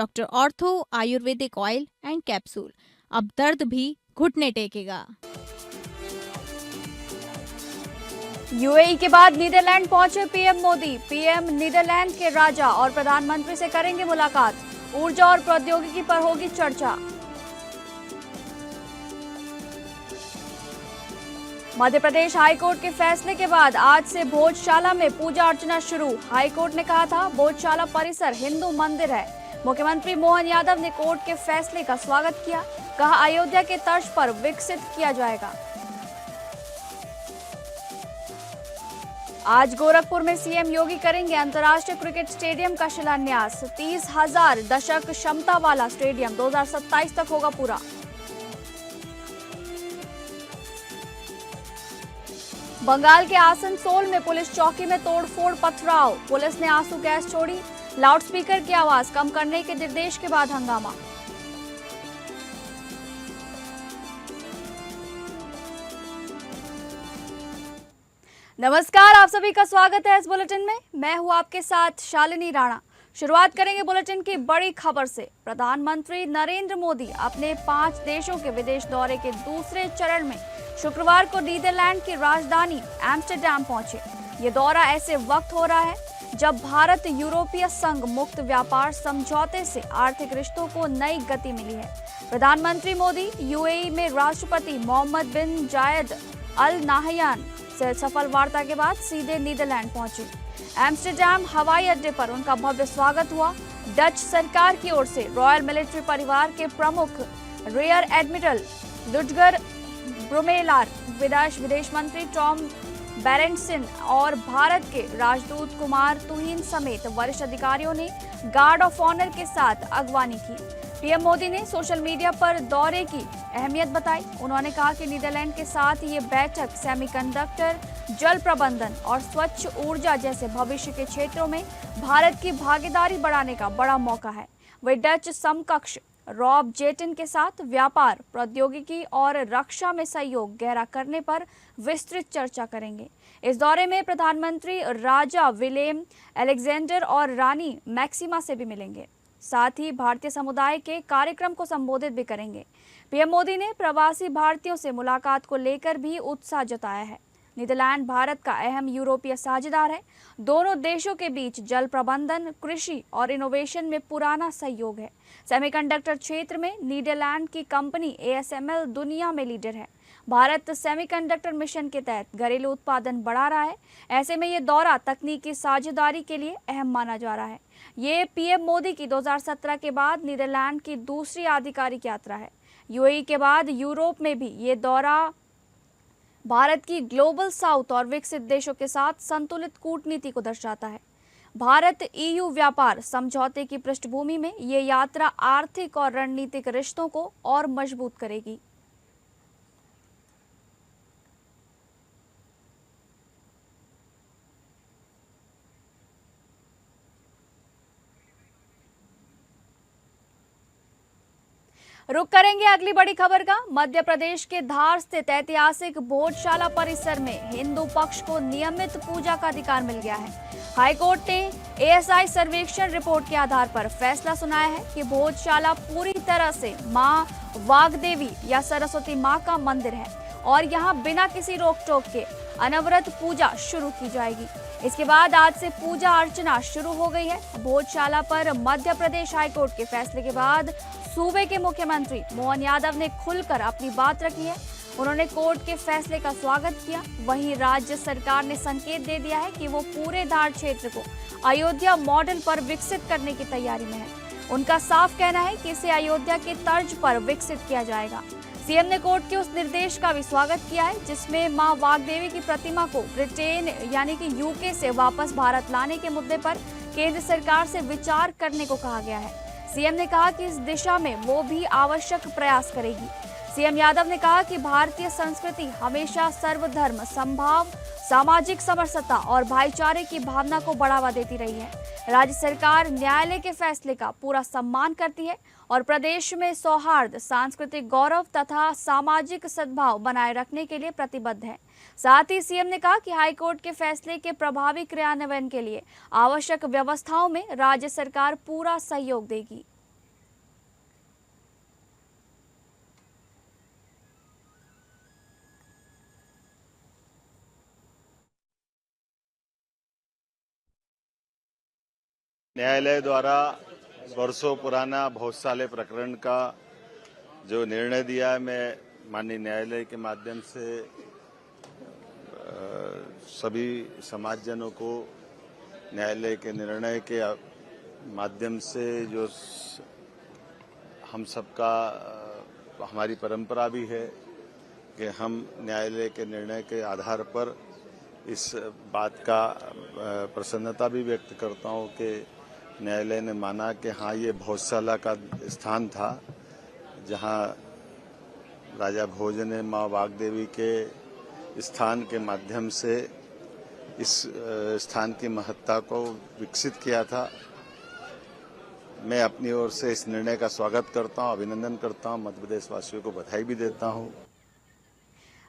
Doctor ortho Ayurvedic oil and capsule. अब दर्द भी घुटने टेकेगा। यूएई के बाद नीदरलैंड पहुंचे पीएम मोदी। पीएम नीदरलैंड के राजा और प्रधानमंत्री से करेंगे मुलाकात। ऊर्जा और प्रौद्योगिकी पर होगी चर्चा। मध्य प्रदेश हाईकोर्ट के फैसले के बाद आज से भोजशाला में पूजा अर्चना शुरू। हाईकोर्ट ने कहा था भोजशाला परिसर हिंदू मंदिर है। मुख्यमंत्री मोहन यादव ने कोर्ट के फैसले का स्वागत किया। कहा अयोध्या के तर्ज पर विकसित किया जाएगा। आज गोरखपुर में सीएम योगी करेंगे अंतर्राष्ट्रीय क्रिकेट स्टेडियम का शिलान्यास। 30,000 दशक क्षमता वाला स्टेडियम 2027 तक होगा पूरा। बंगाल के आसनसोल में पुलिस चौकी में तोड़फोड़ पथराव। पुलिस ने आंसू गैस छोड़ी। लाउडस्पीकर की आवाज कम करने के निर्देश के बाद हंगामा। नमस्कार, आप सभी का स्वागत है इस बुलेटिन में। मैं हूं आपके साथ शालिनी राणा। शुरुआत करेंगे बुलेटिन की बड़ी खबर से। प्रधानमंत्री नरेंद्र मोदी अपने 5 देशों के विदेश दौरे के दूसरे चरण में शुक्रवार को नीदरलैंड की राजधानी एम्स्टर्डम पहुंचे। ये दौरा ऐसे वक्त हो रहा है जब भारत यूरोपीय संघ मुक्त व्यापार समझौते से आर्थिक रिश्तों को नई गति मिली है। प्रधानमंत्री मोदी यूएई में राष्ट्रपति मोहम्मद बिन जायद अल नाहयान से सफल वार्ता के बाद सीधे नीदरलैंड पहुंचे। एम्स्टर्डम हवाई अड्डे पर उनका भव्य स्वागत हुआ। डच सरकार की ओर से रॉयल मिलिट्री परिवार के प्रमुख रियर एडमिरल लुडगर ब्रुमेलार, विदेश मंत्री टॉम बेरेंटसन और भारत के राजदूत कुमार तुहिन समेत वरिष्ठ अधिकारियों ने गार्ड ऑफ ऑनर के साथ अगवानी की। पीएम मोदी ने सोशल मीडिया पर दौरे की अहमियत बताई। उन्होंने कहा कि नीदरलैंड के साथ ये बैठक सेमीकंडक्टर, जल प्रबंधन और स्वच्छ ऊर्जा जैसे भविष्य के क्षेत्रों में भारत की भागीदारी बढ़ाने का बड़ा मौका है। वे डच समकक्ष रॉब जेटन के साथ व्यापार, प्रौद्योगिकी और रक्षा में सहयोग गहरा करने पर विस्तृत चर्चा करेंगे। इस दौरे में प्रधानमंत्री राजा विलेम अलेक्जेंडर और रानी मैक्सिमा से भी मिलेंगे। साथ ही भारतीय समुदाय के कार्यक्रम को संबोधित भी करेंगे। पीएम मोदी ने प्रवासी भारतीयों से मुलाकात को लेकर भी उत्साह जताया है। नीदरलैंड भारत का अहम यूरोपीय साझेदार है। दोनों देशों के बीच जल प्रबंधन, कृषि और इनोवेशन में पुराना सहयोग है। सेमीकंडक्टर क्षेत्र में नीदरलैंड की कंपनी ASML दुनिया में लीडर है। भारत सेमीकंडक्टर मिशन के तहत घरेलू उत्पादन बढ़ा रहा है। ऐसे में ये दौरा तकनीकी साझेदारी के लिए अहम माना जा रहा है। ये पीएम मोदी की 2017 के बाद नीदरलैंड की दूसरी आधिकारिक यात्रा है। यूएई के बाद यूरोप में भी ये दौरा भारत की ग्लोबल साउथ और विकसित देशों के साथ संतुलित कूटनीति को दर्शाता है। भारत EU व्यापार समझौते की पृष्ठभूमि में ये यात्रा आर्थिक और रणनीतिक रिश्तों को और मजबूत करेगी। रुक करेंगे अगली बड़ी खबर का। मध्य प्रदेश के धार स्थित ऐतिहासिक भोजशाला परिसर में हिंदू पक्ष को नियमित पूजा का अधिकार मिल गया है। हाईकोर्ट ने ASI सर्वेक्षण रिपोर्ट के आधार पर फैसला सुनाया है कि भोजशाला पूरी तरह से मां वाग्देवी या सरस्वती मां का मंदिर है और यहां बिना किसी रोक टोक के अनवरत पूजा शुरू की जाएगी। इसके बाद आज से पूजा अर्चना शुरू हो गई है। भोजशाला पर मध्य प्रदेश हाईकोर्ट के फैसले के बाद सूबे के मुख्यमंत्री मोहन यादव ने खुलकर अपनी बात रखी है। उन्होंने कोर्ट के फैसले का स्वागत किया। वहीं राज्य सरकार ने संकेत दे दिया है कि वो पूरे धार क्षेत्र को अयोध्या मॉडल पर विकसित करने की तैयारी में है। उनका साफ कहना है कि इसे अयोध्या के तर्ज पर विकसित किया जाएगा। सीएम ने कोर्ट के उस निर्देश का भी स्वागत किया है जिसमें मां वाग्देवी की प्रतिमा को ब्रिटेन यानी कि यूके से वापस भारत लाने के मुद्दे पर केंद्र सरकार से विचार करने को कहा गया है। सीएम ने कहा कि इस दिशा में वो भी आवश्यक प्रयास करेगी। सीएम यादव ने कहा कि भारतीय संस्कृति हमेशा सर्वधर्म समभाव, सामाजिक समरसता और भाईचारे की भावना को बढ़ावा देती रही है। राज्य सरकार न्यायालय के फैसले का पूरा सम्मान करती है और प्रदेश में सौहार्द, सांस्कृतिक गौरव तथा सामाजिक सद्भाव बनाए रखने के लिए प्रतिबद्ध है। साथ ही सीएम ने कहा कि हाईकोर्ट के फैसले के प्रभावी क्रियान्वयन के लिए आवश्यक व्यवस्थाओं में राज्य सरकार पूरा सहयोग देगी। न्यायालय द्वारा वर्षों पुराना भोजसाले प्रकरण का जो निर्णय दिया है, मैं माननीय न्यायालय के माध्यम से सभी समाजजनों को न्यायालय के निर्णय के माध्यम से जो हम सबका हमारी परंपरा भी है कि हम न्यायालय के निर्णय के आधार पर इस बात का प्रसन्नता भी व्यक्त करता हूं कि न्यायालय ने माना कि हाँ, ये भोजशाला का स्थान था जहाँ राजा भोज ने माँ वाग्देवी के स्थान के माध्यम से इस स्थान की महत्ता को विकसित किया था। मैं अपनी ओर से इस निर्णय का स्वागत करता हूं, अभिनंदन करता हूं, मध्य प्रदेश वासियों को बधाई भी देता हूं।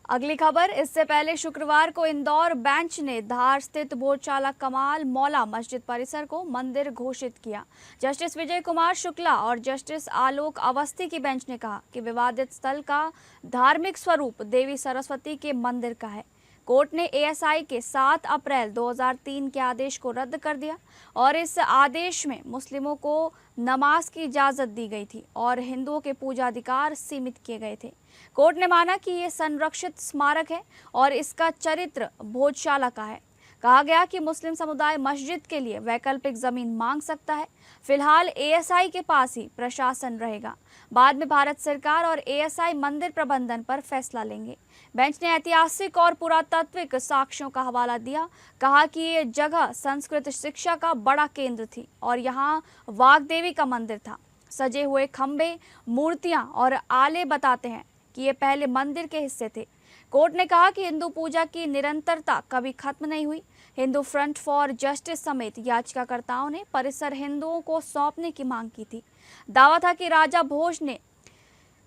अगली खबर, इससे पहले शुक्रवार को इंदौर बेंच ने धार स्थित भोजशाला कमाल मौला मस्जिद परिसर को मंदिर घोषित किया। जस्टिस विजय कुमार शुक्ला और जस्टिस आलोक अवस्थी की बेंच ने कहा कि विवादित स्थल का धार्मिक स्वरूप देवी सरस्वती के मंदिर का है। कोर्ट ने एएसआई के 7 अप्रैल 2003 के आदेश को रद्द कर दिया और इस आदेश में मुस्लिमों को नमाज की इजाज़त दी गई थी और हिंदुओं के पूजा अधिकार सीमित किए गए थे। कोर्ट ने माना कि ये संरक्षित स्मारक है और इसका चरित्र भोजशाला का है। कहा गया कि मुस्लिम समुदाय मस्जिद के लिए वैकल्पिक जमीन मांग सकता है। फिलहाल एएसआई के पास ही प्रशासन रहेगा। बाद में भारत सरकार और एएसआई मंदिर प्रबंधन पर फैसला लेंगे। बेंच ने ऐतिहासिक और पुरातात्विक साक्ष्यों का हवाला दिया। कहा कि ये जगह संस्कृत शिक्षा का बड़ा केंद्र थी और यहाँ वाग्देवी का मंदिर था। सजे हुए खंबे, मूर्तियां और आले बताते हैं कि ये पहले मंदिर के हिस्से थे। कोर्ट ने कहा कि हिंदू पूजा की निरंतरता कभी खत्म नहीं हुई। हिंदू फ्रंट फॉर जस्टिस समेत याचिकाकर्ताओं ने परिसर हिंदुओं को सौंपने की मांग की थी। दावा था कि राजा भोज ने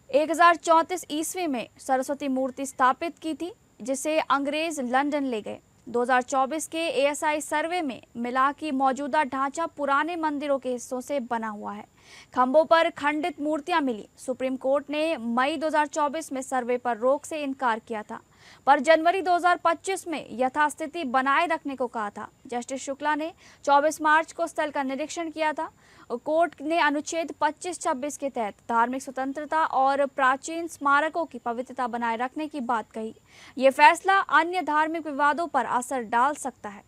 1034 ईस्वी में सरस्वती मूर्ति स्थापित की थी, जिसे अंग्रेज लंदन ले गए। 2024 के एएसआई सर्वे में मिला कि मौजूदा ढांचा पुराने मंदिरों के हिस्सों से बना हुआ है। खंभों पर खंडित मूर्तियां मिली। सुप्रीम कोर्ट ने मई 2024 में सर्वे पर रोक से इनकार किया था, पर जनवरी 2025 में यथास्थिति बनाए रखने को कहा था। जस्टिस शुक्ला ने 24 मार्च को स्थल का निरीक्षण किया था। कोर्ट ने अनुच्छेद 25-26 के तहत धार्मिक स्वतंत्रता और प्राचीन स्मारकों की पवित्रता बनाए रखने की बात कही। ये फैसला अन्य धार्मिक विवादों पर असर डाल सकता है।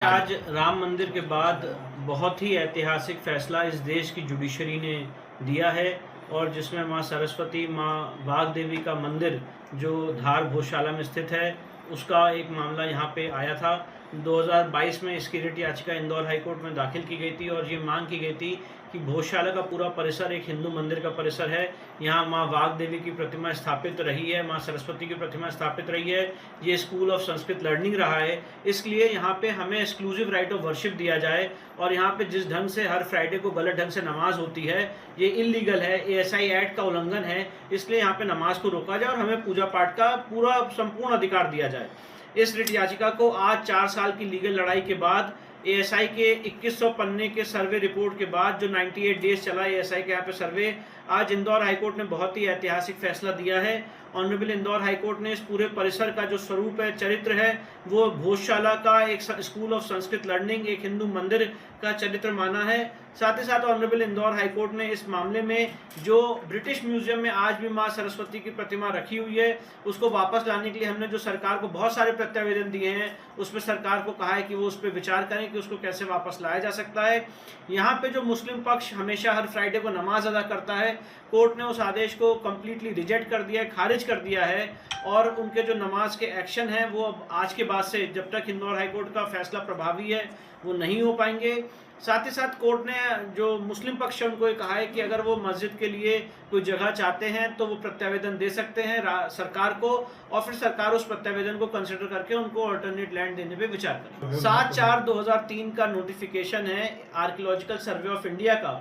आज राम मंदिर के बाद बहुत ही ऐतिहासिक फैसला इस देश की जुडिशरी ने दिया है और जिसमें मां सरस्वती, मां वाग्देवी का मंदिर जो धार भोजशाला में स्थित है, उसका एक मामला यहाँ पे आया था। 2022 में इसकी रिट याचिका इंदौर हाई कोर्ट में दाखिल की गई थी और ये मांग की गई थी कि भोजशाला का पूरा परिसर एक हिंदू मंदिर का परिसर है। यहाँ माँ वाग्देवी की प्रतिमा स्थापित रही है, माँ सरस्वती की प्रतिमा स्थापित रही है। ये स्कूल ऑफ संस्कृत लर्निंग रहा है, इसलिए यहाँ पे हमें एक्सक्लूसिव राइट ऑफ वर्शिप दिया जाए। और यहाँ पे जिस ढंग से हर फ्राइडे को गलत ढंग से नमाज होती है, ये इलीगल है, एएसआई एक्ट का उल्लंघन है। इसलिए यहाँ पे नमाज को रोका जाए और हमें पूजा पाठ का पूरा संपूर्ण अधिकार दिया जाए। इस रिट याचिका को आज 4 साल की लीगल लड़ाई के बाद एएसआई के 2100 पन्ने के सर्वे रिपोर्ट के बाद जो 98 डेज चला एएसआई के यहाँ पे सर्वे, आज इंदौर हाईकोर्ट ने बहुत ही ऐतिहासिक फैसला दिया है। ऑनरेबल इंदौर हाईकोर्ट ने इस पूरे परिसर का जो स्वरूप है, चरित्र है, वो भोजशाला का एक स्कूल ऑफ संस्कृत लर्निंग, एक हिंदू मंदिर का चरित्र माना है। साथ ही साथ ऑनरेबल इंदौर हाईकोर्ट ने इस मामले में जो ब्रिटिश म्यूजियम में आज भी माँ सरस्वती की प्रतिमा रखी हुई है, उसको वापस लाने के लिए हमने जो सरकार को बहुत सारे प्रत्यावेदन दिए हैं, उस पर सरकार को कहा है कि वो उस पर विचार करें कि उसको कैसे वापस लाया जा सकता है। यहाँ पे जो मुस्लिम पक्ष हमेशा हर फ्राइडे को नमाज अदा करता है, कोर्ट ने उस आदेश को कम्प्लीटली रिजेक्ट कर दिया है, खारिज कर दिया है और उनके जो नमाज के एक्शन हैं वो अब आज के बाद से, जब तक इंदौर हाईकोर्ट का फैसला प्रभावी है, वो नहीं हो पाएंगे। साथ ही साथ कोर्ट ने जो मुस्लिम पक्ष है उनको ये कहा है कि अगर वो मस्जिद के लिए कोई जगह चाहते हैं तो वो प्रत्यावेदन दे सकते हैं सरकार को, और फिर सरकार उस प्रत्यावेदन को कंसिडर करके उनको अल्टरनेट लैंड देने पे विचार करे। 7/4/2003 का नोटिफिकेशन है आर्कियोलॉजिकल सर्वे ऑफ इंडिया का,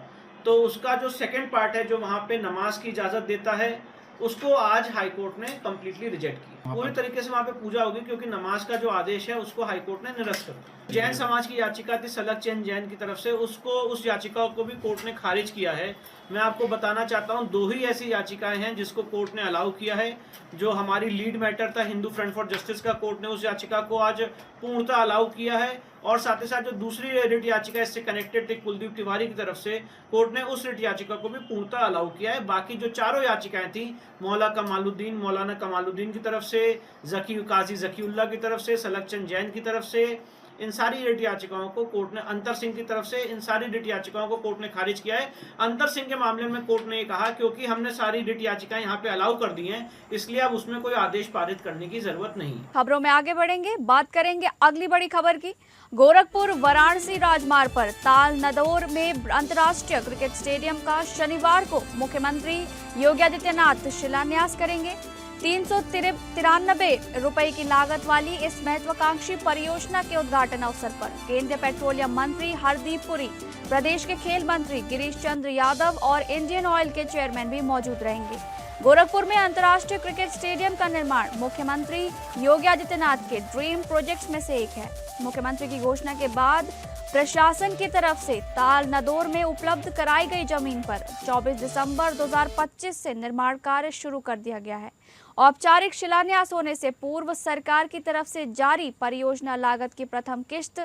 तो उसका जो सेकेंड पार्ट है जो वहाँ पे नमाज की इजाज़त देता है, उसको आज हाईकोर्ट ने कम्प्लीटली रिजेक्ट किया। पूरी तरीके से वहाँ पे पूजा होगी, क्योंकि नमाज का जो आदेश है उसको हाईकोर्ट ने निरस्त कर दिया। जैन समाज की याचिका थी सलग चंद जैन की तरफ से, उस याचिका को भी कोर्ट ने खारिज किया है। मैं आपको बताना चाहता हूँ 2 ही ऐसी याचिकाएं हैं जिसको कोर्ट ने अलाउ किया है। जो हमारी लीड मैटर था हिंदू फ्रंट फॉर जस्टिस का, कोर्ट ने उस याचिका को आज पूर्णतः अलाउ किया है। और साथ ही साथ जो दूसरी रिट याचिका इससे कनेक्टेड थी कुलदीप तिवारी की तरफ से, कोर्ट ने उस रिट याचिका को भी पूर्णतः अलाउ किया है। बाकी जो चारों याचिकाएं थी मौलाना कमालुद्दीन की तरफ से, काजी जकीउल्लाह की तरफ से, सलग चंद जैन की तरफ से, इन सारी रिट याचिकाओं को कोर्ट ने, अंतर सिंह की तरफ से, इन सारी रिट याचिकाओं को कोर्ट ने खारिज किया है। अंतर सिंह के मामले में कोर्ट ने ये कहा क्योंकि हमने सारी रिट याचिकाएं यहाँ पे अलाउ कर दी हैं, इसलिए अब उसमें कोई आदेश पारित करने की जरूरत नहीं। खबरों में आगे बढ़ेंगे, बात करेंगे अगली बड़ी खबर की। गोरखपुर वाराणसी राजमार्ग पर ताल नदौर में अंतर्राष्ट्रीय क्रिकेट स्टेडियम का शनिवार को मुख्यमंत्री योगी आदित्यनाथ शिलान्यास करेंगे। 393 रुपए की लागत वाली इस महत्वाकांक्षी परियोजना के उद्घाटन अवसर पर केंद्रीय पेट्रोलियम मंत्री हरदीप पुरी, प्रदेश के खेल मंत्री गिरीश चंद्र यादव और इंडियन ऑयल के चेयरमैन भी मौजूद रहेंगे। गोरखपुर में अंतर्राष्ट्रीय क्रिकेट स्टेडियम का निर्माण मुख्यमंत्री योगी आदित्यनाथ के ड्रीम प्रोजेक्ट्स में से एक है। मुख्यमंत्री की घोषणा के बाद प्रशासन की तरफ से ताल नदौर में उपलब्ध कराई गई जमीन पर 24 दिसंबर 2025 से निर्माण कार्य शुरू कर दिया गया है। औपचारिक शिलान्यास होने से पूर्व सरकार की तरफ से जारी परियोजना लागत की प्रथम किश्त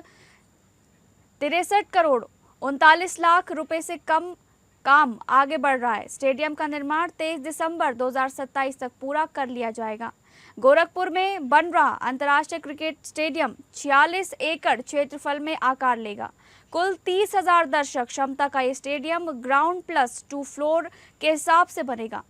63 करोड़ 39 लाख रुपए से कम काम आगे बढ़ रहा है। स्टेडियम का निर्माण 23 दिसंबर 2027 तक पूरा कर लिया जाएगा। गोरखपुर में बन रहा अंतर्राष्ट्रीय क्रिकेट स्टेडियम 46 एकड़ क्षेत्रफल में आकार लेगा। कुल 30,000 दर्शक क्षमता का ये स्टेडियम ग्राउंड प्लस 2 फ्लोर के हिसाब से बनेगा।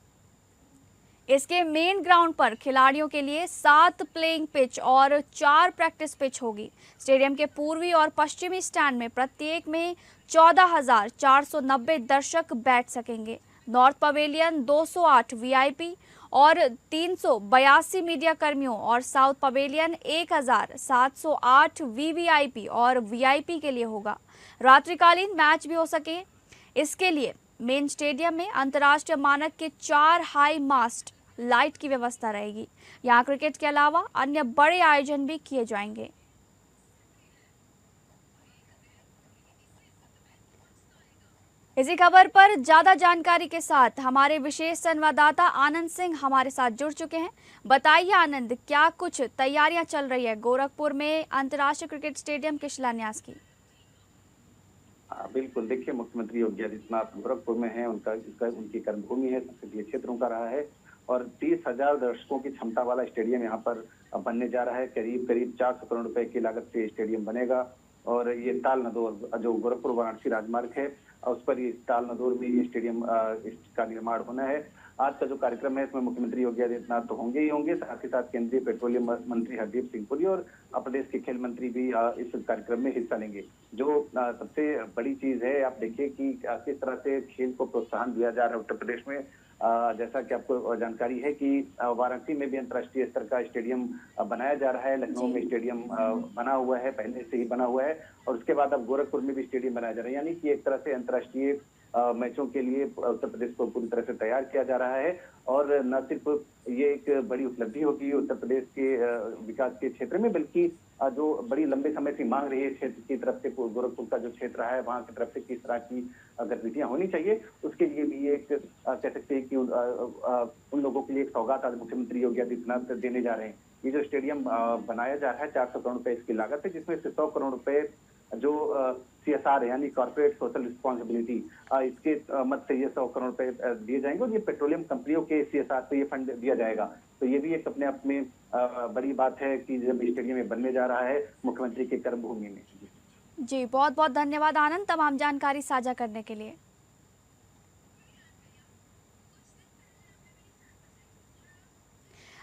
इसके मेन ग्राउंड पर खिलाड़ियों के लिए 7 प्लेइंग पिच और 4 प्रैक्टिस पिच होगी। स्टेडियम के पूर्वी और पश्चिमी स्टैंड में प्रत्येक में 14,490 दर्शक बैठ सकेंगे। नॉर्थ पवेलियन 208 वीआईपी और 382 मीडिया कर्मियों और साउथ पवेलियन 1,708 वीवीआईपी और वीआईपी के लिए होगा। रात्रिकालीन मैच भी हो सके, इसके लिए मेन स्टेडियम में अंतर्राष्ट्रीय मानक के 4 हाई मास्ट लाइट की व्यवस्था रहेगी। यहाँ क्रिकेट के अलावा अन्य बड़े आयोजन भी किए जाएंगे। इसी खबर पर ज्यादा जानकारी के साथ हमारे विशेष संवाददाता आनंद सिंह हमारे साथ जुड़ चुके हैं। बताइए आनंद, क्या कुछ तैयारियां चल रही है गोरखपुर में अंतर्राष्ट्रीय क्रिकेट स्टेडियम के शिलान्यास की? बिल्कुल, देखिए मुख्यमंत्री योगी आदित्यनाथ गोरखपुर में हैं, उनकी कर्मभूमि है, संसदीय क्षेत्र उनका रहा है और 30,000 दर्शकों की क्षमता वाला स्टेडियम यहाँ पर बनने जा रहा है। करीब 400 करोड़ रुपए की लागत से स्टेडियम बनेगा और ये ताल नदौर जो गोरखपुर वाराणसी राजमार्ग है उस पर ये ताल नदौर में ये स्टेडियम का निर्माण होना है। आज का जो कार्यक्रम है इसमें मुख्यमंत्री योगी आदित्यनाथ तो होंगे ही होंगे, साथ ही साथ केंद्रीय पेट्रोलियम मंत्री हरदीप सिंह पुरी और प्रदेश के खेल मंत्री भी इस कार्यक्रम में हिस्सा लेंगे। जो सबसे बड़ी चीज है, आप देखिए कि किस तरह से खेल को प्रोत्साहन दिया जा रहा है उत्तर प्रदेश में। जैसा कि आपको जानकारी है कि वाराणसी में भी अंतर्राष्ट्रीय स्तर का स्टेडियम बनाया जा रहा है, लखनऊ में स्टेडियम बना हुआ है, पहले से ही बना हुआ है और उसके बाद अब गोरखपुर में भी स्टेडियम बनाया जा रहा है। यानी कि एक तरह से अंतर्राष्ट्रीय मैचों के लिए उत्तर प्रदेश को पूरी तरह से तैयार किया जा रहा है और न सिर्फ ये एक बड़ी उपलब्धि होगी उत्तर प्रदेश के विकास के क्षेत्र में, बल्कि जो बड़ी लंबे समय से मांग रही है क्षेत्र की तरफ से, गोरखपुर का जो क्षेत्र रहा है वहां की तरफ से किस तरह की गतिविधियां होनी चाहिए, उसके लिए भी एक कह सकते हैं कि उन लोगों के लिए एक सौगात आज मुख्यमंत्री योगी आदित्यनाथ देने जा रहे हैं। ये जो स्टेडियम बनाया जा रहा है 400 करोड़ रुपए इसकी लागत है, जिसमें से 100 करोड़ रुपए जो CSR यानी कॉर्पोरेट सोशल रिस्पॉन्सिबिलिटी, इसके मत से ये 100 करोड़ रुपए दिए जाएंगे और ये पेट्रोलियम कंपनियों के CSR से ये फंड दिया जाएगा। तो ये भी एक अपने आप में बड़ी बात है कि जब स्टेडियम में बनने जा रहा है मुख्यमंत्री की कर्मभूमि में। जी, बहुत बहुत धन्यवाद आनंद तमाम जानकारी साझा करने के लिए।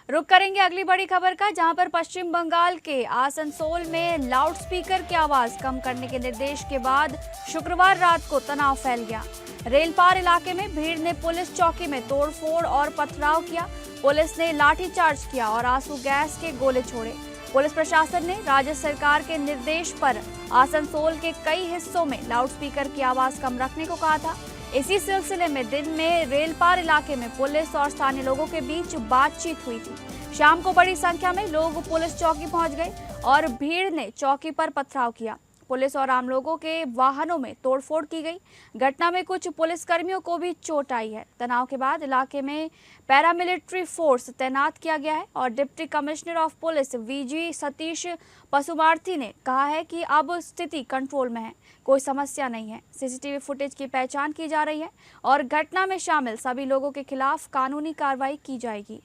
रुक करेंगे अगली बड़ी खबर का, जहां पर पश्चिम बंगाल के आसनसोल में लाउडस्पीकर की आवाज कम करने के निर्देश के बाद शुक्रवार रात को तनाव फैल गया। रेलपार इलाके में भीड़ ने पुलिस चौकी में तोड़फोड़ और पथराव किया। पुलिस ने लाठीचार्ज किया और आंसू गैस के गोले छोड़े। पुलिस प्रशासन ने राज्य सरकार के निर्देश पर आसनसोल के कई हिस्सों में लाउडस्पीकर की आवाज कम रखने को कहा था। इसी सिलसिले में दिन में रेलपार इलाके में पुलिस और स्थानीय लोगों के बीच बातचीत हुई थी। शाम को बड़ी संख्या में लोग पुलिस चौकी पहुंच गए और भीड़ ने चौकी पर पथराव किया। पुलिस और आम लोगों के वाहनों में तोड़फोड़ की गई। घटना में कुछ पुलिसकर्मियों को भी चोट आई है। तनाव के बाद इलाके में पैरामिलिट्री फोर्स तैनात किया गया है और deputy commissioner of police V G Satish Pashumarthi ने कहा है कि अब स्थिति कंट्रोल में है, कोई समस्या नहीं है। सीसीटीवी फुटेज की पहचान की जा रही है और घटना में शामिल सभी लोगों के खिलाफ कानूनी कार्रवाई की जाएगी।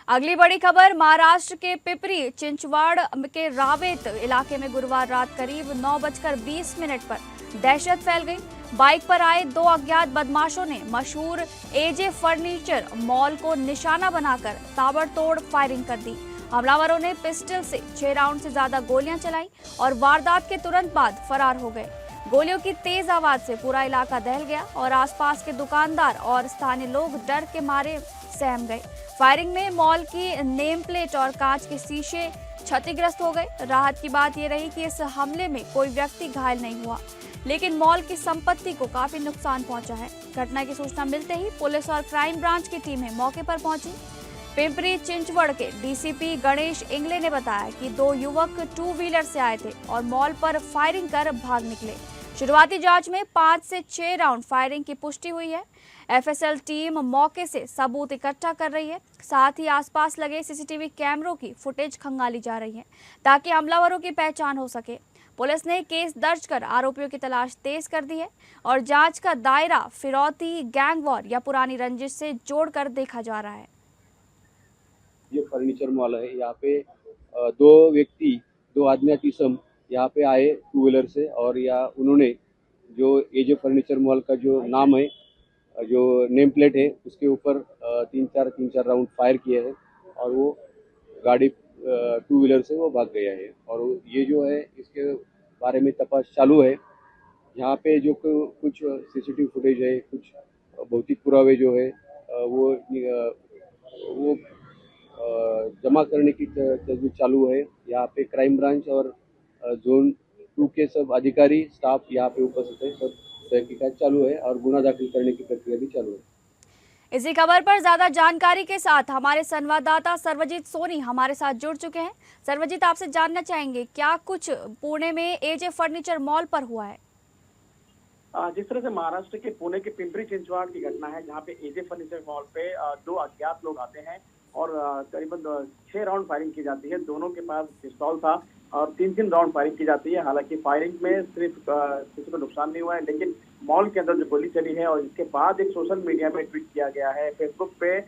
अगली बड़ी खबर महाराष्ट्र के पिपरी चिंचवाड़ के रावेत इलाके में गुरुवार रात करीब 9:20 पर दहशत फैल गई। बाइक पर आए दो अज्ञात बदमाशों ने मशहूर एजे फर्नीचर मॉल को निशाना बनाकर ताबड़तोड़ फायरिंग कर दी। हमलावरों ने पिस्टल से 6 राउंड से ज्यादा गोलियां चलाई और वारदात के तुरंत बाद फरार हो गए। गोलियों की तेज आवाज से पूरा इलाका दहल गया और आसपास के दुकानदार और स्थानीय लोग डर के मारे सहम गए। फायरिंग में मॉल की नेम प्लेट और कांच के शीशे क्षतिग्रस्त हो गए। राहत की बात यह रही कि इस हमले में कोई व्यक्ति घायल नहीं हुआ, लेकिन मॉल की संपत्ति को काफी नुकसान पहुंचा है। घटना की सूचना मिलते ही पुलिस और क्राइम ब्रांच की टीमें मौके पर पहुंची। पिंपरी चिंचवड़ के डीसीपी गणेश इंगले ने बताया कि 2 युवक 2 व्हीलर से आए थे और मॉल पर फायरिंग कर भाग निकले। शुरुआती जांच में 5 से 6 राउंड फायरिंग की पुष्टि हुई है। एफएसएल टीम मौके से सबूत इकट्ठा कर रही है। साथ ही आसपास लगे सीसीटीवी कैमरों की फुटेज खंगाली जा रही है ताकि हमलावरों की पहचान हो सके। पुलिस ने केस दर्ज कर आरोपियों की तलाश तेज कर दी है और जांच का दायरा फिरौती, गैंग वॉर या पुरानी रंजिश से जोड़कर देखा जा रहा है। ये फर्नीचर मॉल है। यहाँ पे 2 आदमी टीसम यहाँ पे आए 2 व्हीलर से और उन्होंने जो एजे फर्नीचर मॉल का जो नाम है, जो नेम प्लेट है, उसके ऊपर 3-4 राउंड फायर किए हैं और वो गाड़ी 2 व्हीलर से वो भाग गया है। और ये जो है इसके बारे में तपास चालू है। यहाँ पे जो कुछ सीसीटीवी फुटेज है, कुछ भौतिक पुरावे जो है वो जमा करने की तजवीज चालू है। यहाँ पे क्राइम ब्रांच और जोन 2 के सब अधिकारी स्टाफ यहाँ पे उपस्थित है। सब तहकीकात चालू है और गुना दाखिल करने की प्रक्रिया भी चालू है। इसी खबर पर ज्यादा जानकारी के साथ हमारे संवाददाता सर्वजीत सोनी हमारे साथ जुड़ चुके हैं। सर्वजीत, आपसे जानना चाहेंगे क्या कुछ पुणे में एजे फर्नीचर मॉल पर हुआ है? जिस तरह से महाराष्ट्र के पुणे के पिंपरी चिंचवाड़ की घटना है, जहां पे एजे फर्नीचर मॉल पे 2 अज्ञात लोग आते हैं और करीबन 6 राउंड फायरिंग की जाती है। दोनों के पास पिस्तौल था और 3-3 राउंड फायरिंग की जाती है। हालांकि फायरिंग में सिर्फ किसी को नुकसान नहीं हुआ है, लेकिन मॉल के अंदर जो गोली चली है और इसके बाद एक सोशल मीडिया में ट्वीट किया गया है, फेसबुक पे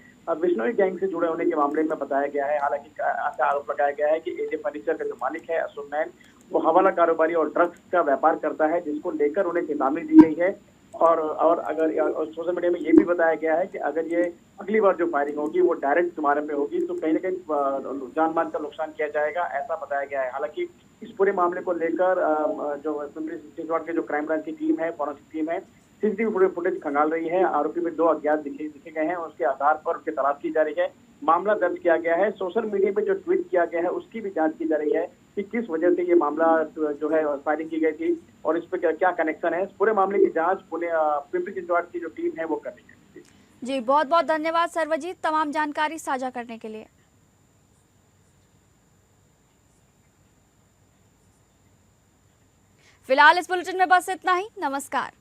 बिश्नोई गैंग से जुड़े होने के मामले में बताया गया है। हालांकि ऐसा आरोप लगाया गया है कि एजे फर्नीचर का जो मालिक है अशोक नैन, वो हवाला कारोबारी और ड्रग्स का व्यापार करता है, जिसको लेकर उन्हें चेतावनी दी गई है। और अगर सोशल मीडिया में ये भी बताया गया है कि अगर ये अगली बार जो फायरिंग होगी वो डायरेक्ट तुम्हारे पे होगी तो कहीं ना कहीं जान माल का नुकसान किया जाएगा, ऐसा बताया गया है। हालांकि इस पूरे मामले को लेकर जो पिंपरी चिंचवड़ के जो क्राइम ब्रांच की टीम है, फॉरेंसिक टीम है, सीसीटीवी फुटेज खंगाल रही है। आरोपी में 2 अज्ञात दिखे गए हैं, उसके आधार पर उनकी तलाश की जा रही है। मामला दर्ज किया गया है। सोशल मीडिया पे जो ट्वीट किया गया है उसकी भी जांच की जा रही है कि किस वजह से ये मामला जो है फायरिंग की गई थी और इस पर क्या कनेक्शन है। पूरे मामले की जांच पिंपरी चिंचवड़ की जो टीम है वो कर रही है। जी, बहुत बहुत धन्यवाद सर्वजीत, तमाम जानकारी साझा करने के लिए। फिलहाल इस बुलेटिन में बस इतना ही। नमस्कार।